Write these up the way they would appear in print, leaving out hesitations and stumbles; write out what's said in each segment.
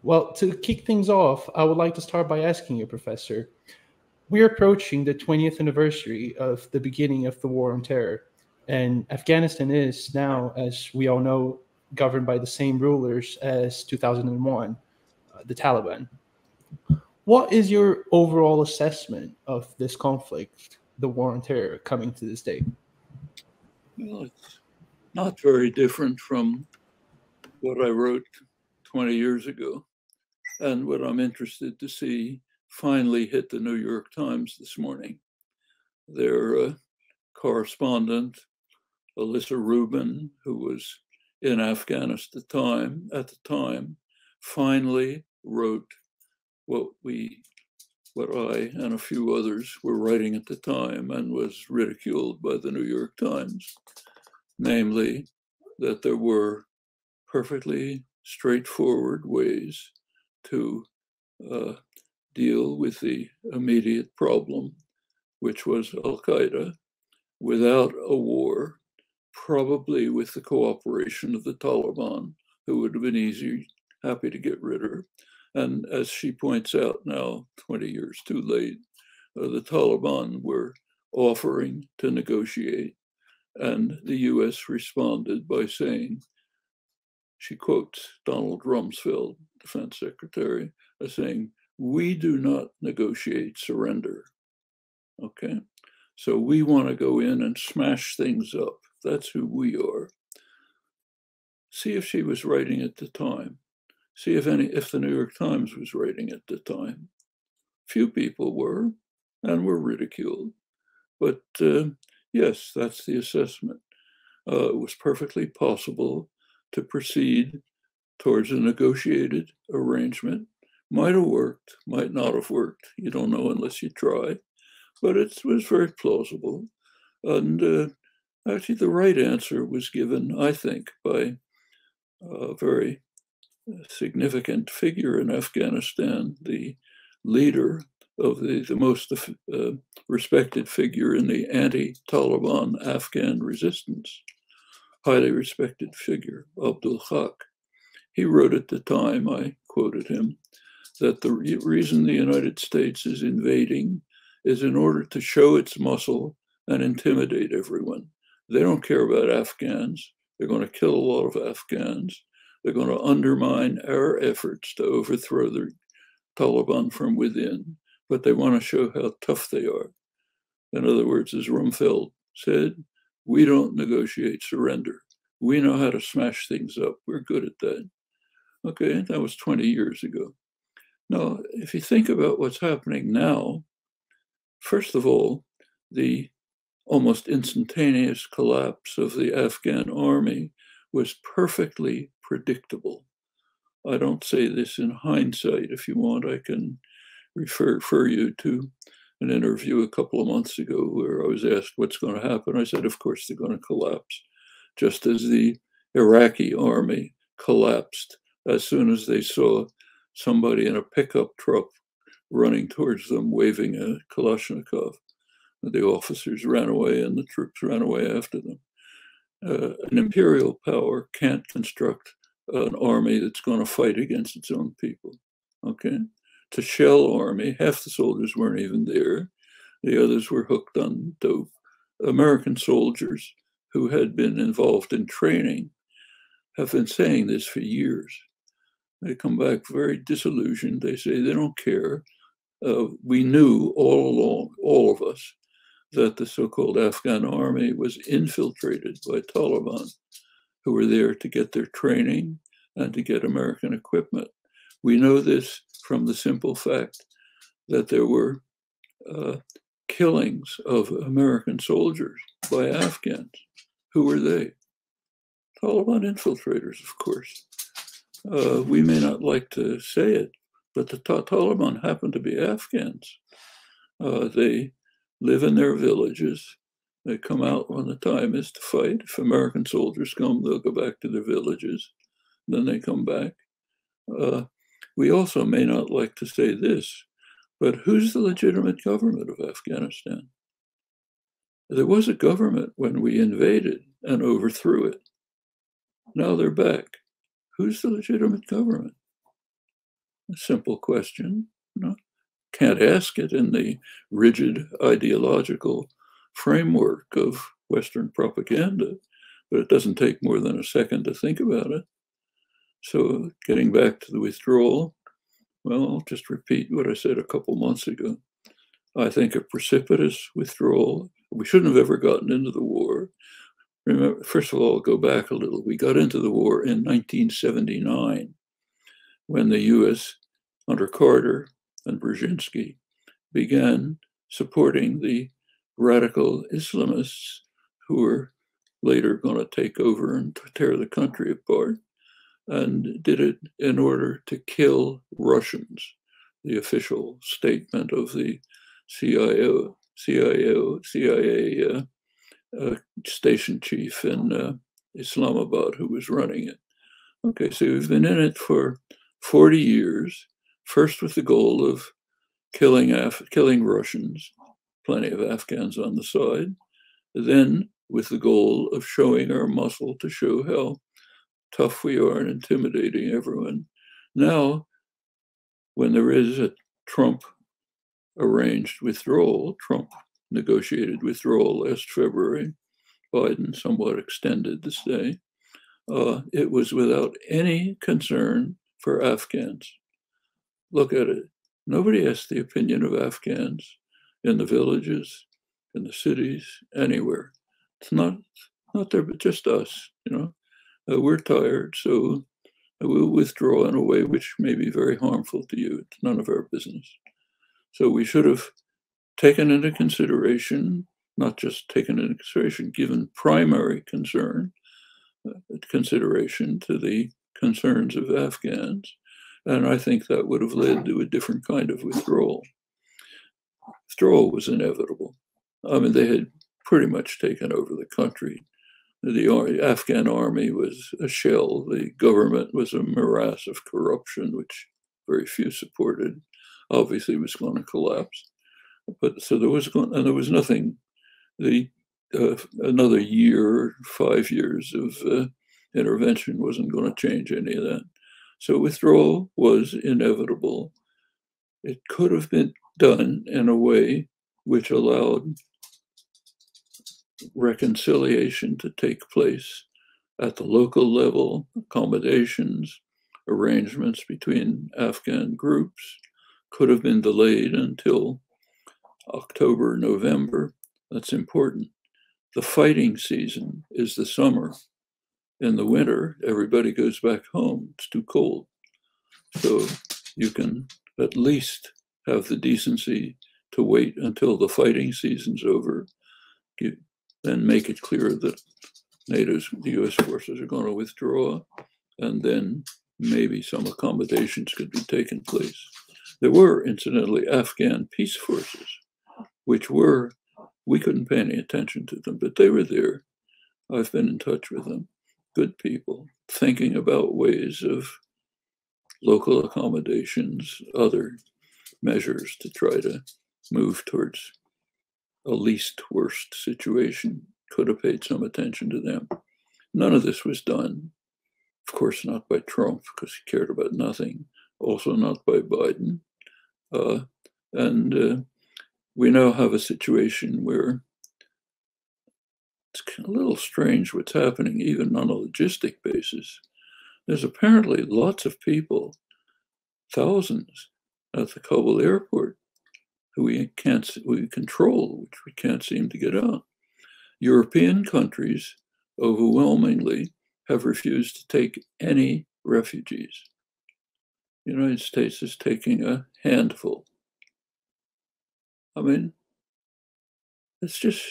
Well, to kick things off, I would like to start by asking you, Professor. We're approaching the 20th anniversary of the beginning of the War on Terror, and Afghanistan is now, as we all know, governed by the same rulers as 2001, the Taliban. What is your overall assessment of this conflict, the War on Terror, coming to this day? Well, it's not very different from what I wrote 20 years ago, and what I'm interested to see finally hit the New York Times this morning. Their correspondent, Alyssa Rubin, who was in Afghanistan at the time, finally wrote what I and a few others were writing at the time and was ridiculed by the New York Times, namely that there were perfectly straightforward ways to deal with the immediate problem, which was Al-Qaeda, without a war, probably with the cooperation of the Taliban, who would have been happy to get rid of her. And as she points out now, 20 years too late, the Taliban were offering to negotiate. And the US responded by saying, she quotes Donald Rumsfeld, Defense Secretary, as saying, "We do not negotiate surrender." Okay? So we want to go in and smash things up. That's who we are. See if she was writing at the time. See if the New York Times was writing at the time. Few people were, and were ridiculed. But yes, that's the assessment. It was perfectly possible to proceed towards a negotiated arrangement. Might have worked, might not have worked. You don't know unless you try. But it was very plausible. And actually, the right answer was given, I think, by a very significant figure in Afghanistan, the leader of the most respected figure in the anti-Taliban Afghan resistance, highly respected figure, Abdul Haq. He wrote at the time, I quoted him, that the reason the United States is invading is in order to show its muscle and intimidate everyone. They don't care about Afghans. They're going to kill a lot of Afghans. They're going to undermine our efforts to overthrow the Taliban from within, but they want to show how tough they are. In other words, as Rumsfeld said, we don't negotiate surrender. We know how to smash things up. We're good at that. Okay, that was 20 years ago. Now, if you think about what's happening now, first of all, the almost instantaneous collapse of the Afghan army was perfectly predictable. I don't say this in hindsight. If you want, I can refer you to an interview a couple of months ago where I was asked what's going to happen. I said, of course, they're going to collapse, just as the Iraqi army collapsed as soon as they saw somebody in a pickup truck running towards them, waving a Kalashnikov. The officers ran away and the troops ran away after them. An imperial power can't construct an army that's going to fight against its own people. Okay? It's a shell army. Half the soldiers weren't even there. The others were hooked on dope. American soldiers who had been involved in training have been saying this for years. They come back very disillusioned. They say they don't care. We knew all along, all of us, that the so-called Afghan army was infiltrated by Taliban, who were there to get their training and to get American equipment. We know this from the simple fact that there were killings of American soldiers by Afghans. Who were they? Taliban infiltrators, of course. We may not like to say it, but the Taliban happen to be Afghans. They live in their villages. They come out when the time is to fight. If American soldiers come, they'll go back to their villages. Then they come back. We also may not like to say this, but who's the legitimate government of Afghanistan? There was a government when we invaded and overthrew it. Now they're back. Who's the legitimate government? A simple question. Can't ask it in the rigid ideological framework of Western propaganda, but it doesn't take more than a second to think about it. So getting back to the withdrawal, well, I'll just repeat what I said a couple months ago. I think a precipitous withdrawal, we shouldn't have ever gotten into the war. Remember, first of all, go back a little. We got into the war in 1979 when the US, under Carter and Brzezinski, began supporting the radical Islamists who were later going to take over and tear the country apart, and did it in order to kill Russians. The official statement of the CIA station chief in Islamabad who was running it. Okay, so we've been in it for 40 years, first with the goal of killing Russians, plenty of Afghans on the side, then with the goal of showing our muscle to show how tough we are and intimidating everyone. Now, when there is a Trump arranged withdrawal, Trump negotiated withdrawal last February, Biden somewhat extended the stay, it was without any concern for Afghans. Look at it. Nobody asked the opinion of Afghans in the villages, in the cities, anywhere. It's not there, but just us, we're tired, so we'll withdraw in a way which may be very harmful to you. It's none of our business. So we should have taken into consideration, not just taken into consideration, given primary consideration to the concerns of Afghans. And I think that would have led to a different kind of withdrawal. Withdrawal was inevitable. I mean, they had pretty much taken over the country. The Afghan army was a shell. The government was a morass of corruption, which very few supported. Obviously, was going to collapse. But so there was nothing. Another year, 5 years of intervention wasn't going to change any of that. So withdrawal was inevitable. It could have been done in a way which allowed reconciliation to take place at the local level, accommodations, arrangements between Afghan groups could have been delayed until October, November. That's important. The fighting season is the summer. In the winter, everybody goes back home. It's too cold. So you can at least have the decency to wait until the fighting season's over, then make it clear that the US forces are going to withdraw, and then maybe some accommodations could be taken place. There were, incidentally, Afghan peace forces, which we couldn't pay any attention to them, but they were there. I've been in touch with them. Good people, thinking about ways of local accommodations, other measures to try to move towards a least worst situation. Could have paid some attention to them. None of this was done. Of course, not by Trump, because he cared about nothing. Also not by Biden. And we now have a situation where it's a little strange what's happening, even on a logistic basis. There's apparently lots of people, thousands, at the Kabul airport who we control, which we can't seem to get out. European countries overwhelmingly have refused to take any refugees. The United States is taking a handful. I mean, it's just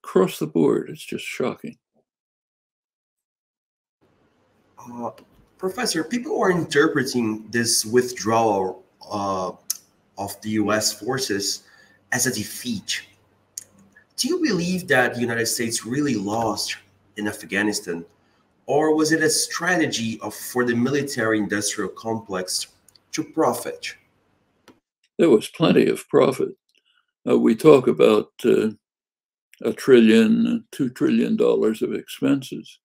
across the board, it's just shocking. Professor, people are interpreting this withdrawal of the US forces as a defeat. Do you believe that the United States really lost in Afghanistan, or was it a strategy for the military-industrial complex to profit? There was plenty of profit. We talk about $1 trillion, $2 trillion of expenses,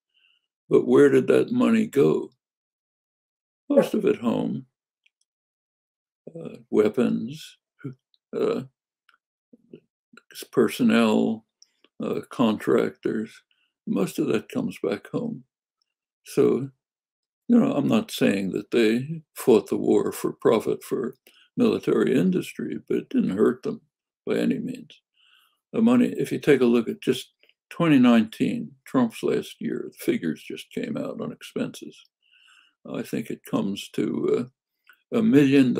but where did that money go? Most of it home. weapons, personnel, contractors. Most of that comes back home. So, I'm not saying that they fought the war for profit for military industry, but it didn't hurt them by any means. The money, if you take a look at just 2019, Trump's last year, the figures just came out on expenses. I think it comes to $1 million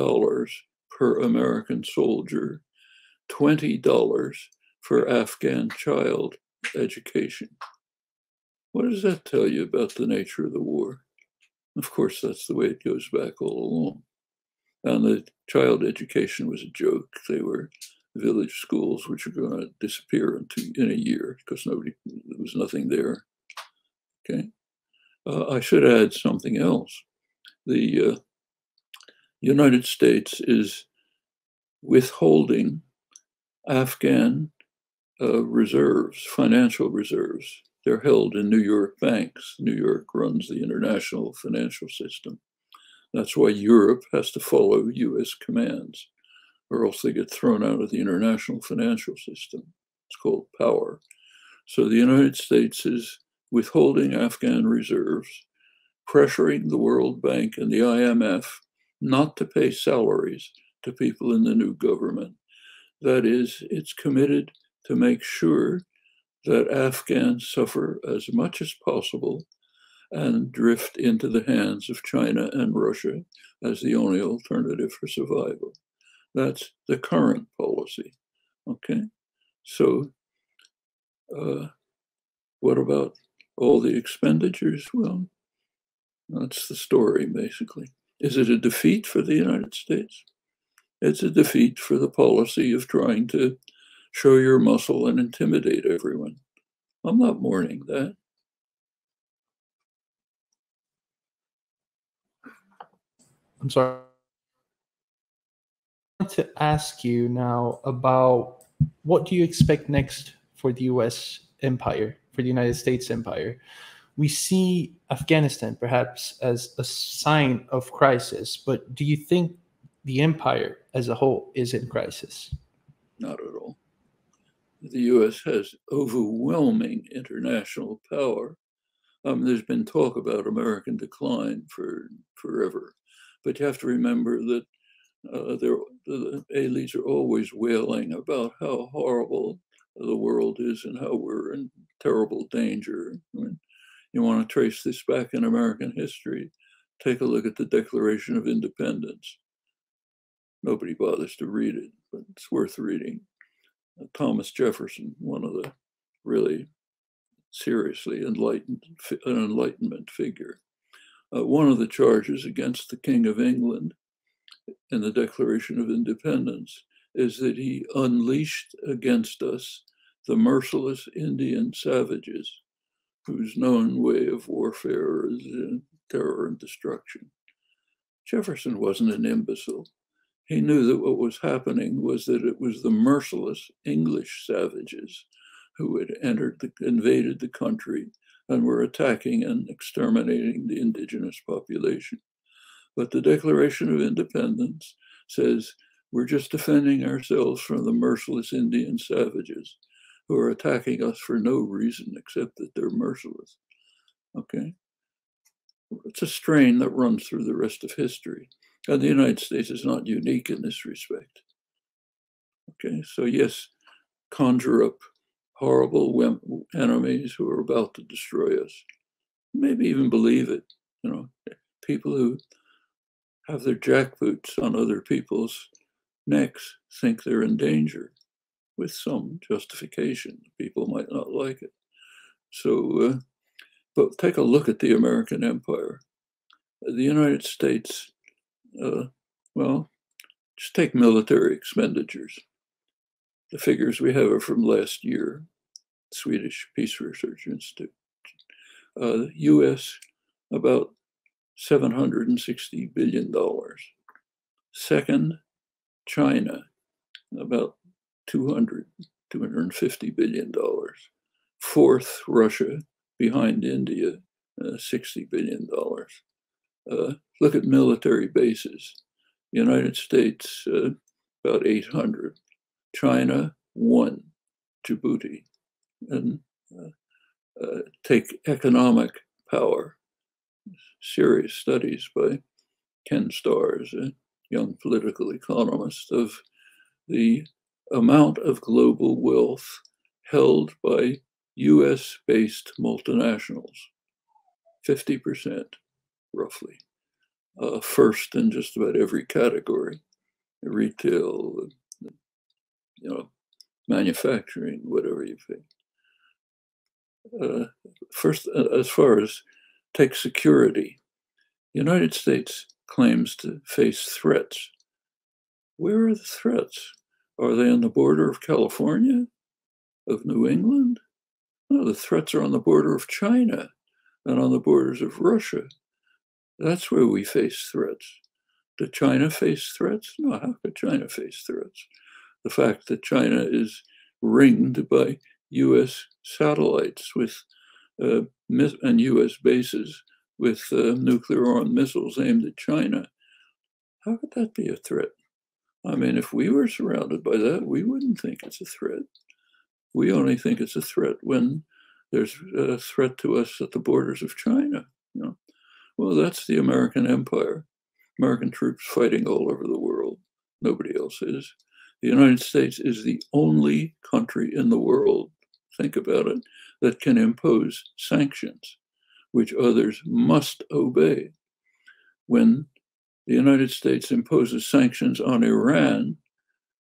per American soldier, $20 for Afghan child education. What does that tell you about the nature of the war? Of course, that's the way it goes back all along. And the child education was a joke. They were village schools which are going to disappear in a year because there was nothing there. Okay. I should add something else. The United States is withholding Afghan reserves, financial reserves. They're held in New York banks. New York runs the international financial system. That's why Europe has to follow US commands, or else they get thrown out of the international financial system. It's called power. So the United States is withholding Afghan reserves, pressuring the World Bank and the IMF not to pay salaries to people in the new government. That is, it's committed to make sure that Afghans suffer as much as possible and drift into the hands of China and Russia as the only alternative for survival. That's the current policy. Okay, so what about all the expenditures? Well, that's the story, basically. Is it a defeat for the United States? It's a defeat for the policy of trying to show your muscle and intimidate everyone. I'm not mourning that. I'm sorry. I want to ask you now about what do you expect next for the US empire, for the United States empire? We see Afghanistan perhaps as a sign of crisis, but do you think the empire as a whole is in crisis? Not at all. The US has overwhelming international power. There's been talk about American decline for forever, but you have to remember that the elites are always wailing about how horrible the world is and how we're in terrible danger. I mean, you want to trace this back in American history, take a look at the Declaration of Independence. Nobody bothers to read it, but it's worth reading. Thomas Jefferson, one of the really seriously enlightenment figure. One of the charges against the King of England in the Declaration of Independence is that he unleashed against us the merciless Indian savages whose known way of warfare is terror and destruction. Jefferson wasn't an imbecile. He knew that what was happening was that it was the merciless English savages who had invaded the country and were attacking and exterminating the indigenous population. But the Declaration of Independence says we're just defending ourselves from the merciless Indian savages who are attacking us for no reason except that they're merciless. Okay? It's a strain that runs through the rest of history. And the United States is not unique in this respect. Okay, so yes, conjure up horrible enemies who are about to destroy us. Maybe even believe it. People who have their jackboots on other people's necks think they're in danger with some justification. People might not like it. So, but take a look at the American empire. The United States, well, just take military expenditures. The figures we have are from last year, Swedish Peace Research Institute. US, about $760 billion. Second, China, about $250 billion. Fourth, Russia, behind India, $60 billion. Look at military bases. United States, about 800. China, 1. Djibouti. And take economic power. Serious studies by Ken Starrs, a young political economist, of the amount of global wealth held by US-based multinationals, 50%, roughly. First in just about every category, retail, manufacturing, whatever you think. First, as far as take security, the United States claims to face threats. Where are the threats? Are they on the border of California, of New England? No, the threats are on the border of China and on the borders of Russia. That's where we face threats. Did China face threats? No, how could China face threats? The fact that China is ringed by US satellites with and US bases with nuclear-armed missiles aimed at China, how could that be a threat? I mean, if we were surrounded by that, we wouldn't think it's a threat. We only think it's a threat when there's a threat to us at the borders of China. Well, that's the American empire. American troops fighting all over the world. Nobody else is. The United States is the only country in the world, think about it, that can impose sanctions, which others must obey. When the United States imposes sanctions on Iran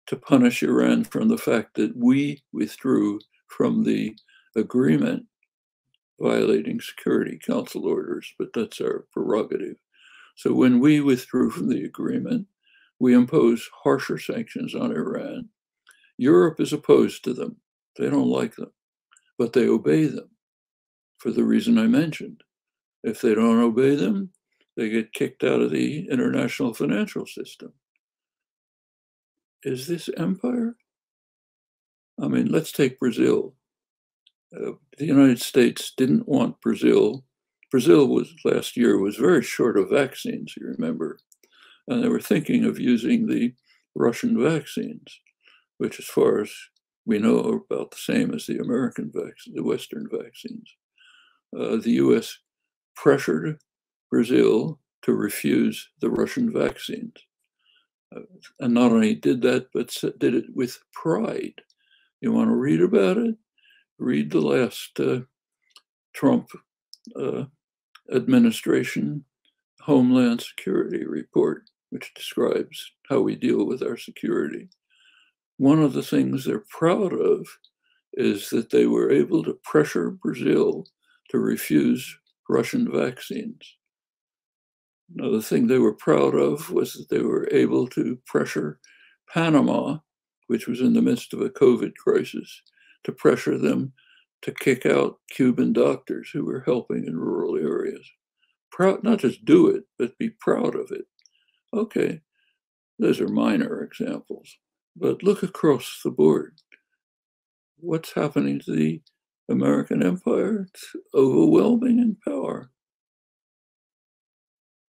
to punish Iran from the fact that we withdrew from the agreement, violating Security Council orders, but that's our prerogative. So when we withdrew from the agreement, we impose harsher sanctions on Iran. Europe is opposed to them. They don't like them, but they obey them for the reason I mentioned. If they don't obey them, they get kicked out of the international financial system. Is this empire? I mean, let's take Brazil. The United States didn't want Brazil. Brazil last year was very short of vaccines, you remember, and they were thinking of using the Russian vaccines, which, as far as we know, are about the same as the American vaccine, the Western vaccines. The U.S. pressured Brazil to refuse the Russian vaccines, and not only did that, but did it with pride. You want to read about it? Read the last Trump administration Homeland Security report, which describes how we deal with our security. One of the things they're proud of is that they were able to pressure Brazil to refuse Russian vaccines. Another thing they were proud of was that they were able to pressure Panama, which was in the midst of a COVID crisis, to pressure them to kick out Cuban doctors who were helping in rural areas. Proud, not just do it, but be proud of it. Okay, those are minor examples, but look across the board. What's happening to the American empire? It's overwhelming in power.